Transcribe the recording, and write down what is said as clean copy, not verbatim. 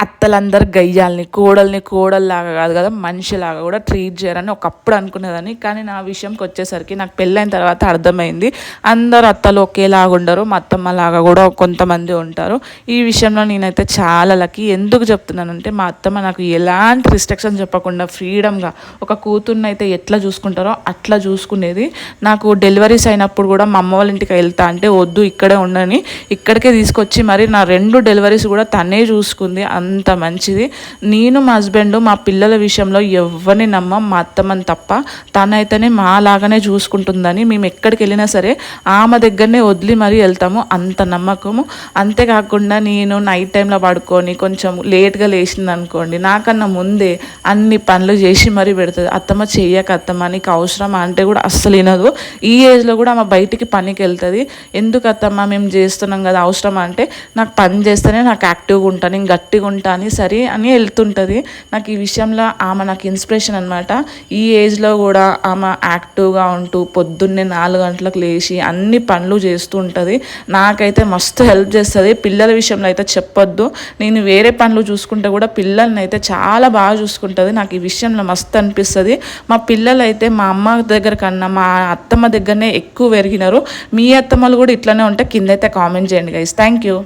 అత్తలందరూ గయ్యాలని, కోడల్ని కోడల్లాగా కాదు కదా, మనిషిలాగా కూడా ట్రీట్ చేయరని ఒకప్పుడు అనుకునేదాన్ని. కానీ నా విషయంకి వచ్చేసరికి నాకు పెళ్ళైన తర్వాత అర్థమైంది, అందరు అత్తలు ఒకేలాగా ఉండరు, మా అత్తమ్మలాగా కూడా కొంతమంది ఉంటారు. ఈ విషయంలో నేనైతే చాలా లక్కీ. ఎందుకు చెప్తున్నానంటే మా అత్తమ్మ నాకు ఎలాంటి రిస్ట్రిక్షన్ చెప్పకుండా ఫ్రీడమ్గా ఒక కూతుర్ని అయితే ఎట్లా చూసుకుంటారో అట్లా చూసుకునేది. నాకు డెలివరీస్ అయినప్పుడు కూడా మా అమ్మ వాళ్ళ ఇంటికి వెళ్తా అంటే వద్దు ఇక్కడే ఉండని, ఇక్కడికే తీసుకొచ్చి మరి నా 2 డెలివరీస్ కూడా తనే చూసుకుంది. అంత మంచిది. నేను మా హస్బెండ్ మా పిల్లల విషయంలో ఎవరిని నమ్మం, మా అత్తమ్మని తప్ప. తనైతేనే మాలాగానే చూసుకుంటుందని మేము ఎక్కడికి వెళ్ళినా సరే ఆమె దగ్గరనే వదిలి మరీ వెళ్తాము, అంత నమ్మకము. అంతేకాకుండా నేను నైట్ టైంలో పడుకొని కొంచెం లేట్గా లేచింది అనుకోండి, నాకన్నా ముందే అన్ని పనులు చేసి మరీ పెడుతుంది. అత్తమ్మ చెయ్యక అత్తమ్మ నీకు అవసరమా అంటే కూడా అస్సలు వినదు. ఈ ఏజ్లో కూడా ఆమె బయటికి పనికి వెళ్తుంది. ఎందుకు అత్తమ్మ మేము చేస్తున్నాం కదా అవసరమా అంటే, నాకు పని చేస్తేనే నాకు యాక్టివ్గా ఉంటాను, నేను గట్టిగా ఉంటాను సరే అని వెళ్తుంటుంది. నాకు ఈ విషయంలో ఆమె నాకు ఇన్స్పిరేషన్ అనమాట. ఈ ఏజ్లో కూడా ఆమె యాక్టివ్గా ఉంటూ పొద్దున్నే 4 గంటలకు లేచి అన్ని పనులు చేస్తూ ఉంటుంది. నాకైతే మస్తు హెల్ప్ చేస్తుంది. పిల్లల విషయంలో అయితే చెప్పొద్దు, నేను వేరే పనులు చూసుకుంటే కూడా పిల్లల్ని అయితే చాలా బాగా చూసుకుంటుంది. నాకు ఈ విషయంలో మస్తు అనిపిస్తుంది. మా పిల్లలు అయితే మా అమ్మ దగ్గర కన్నా మా అత్తమ్మ దగ్గరనే ఎక్కువ పెరిగినారు. మీ అత్తమ్మలు కూడా ఇట్లనే ఉంటే కింద అయితే కామెంట్ చేయండి గైస్. Thank you.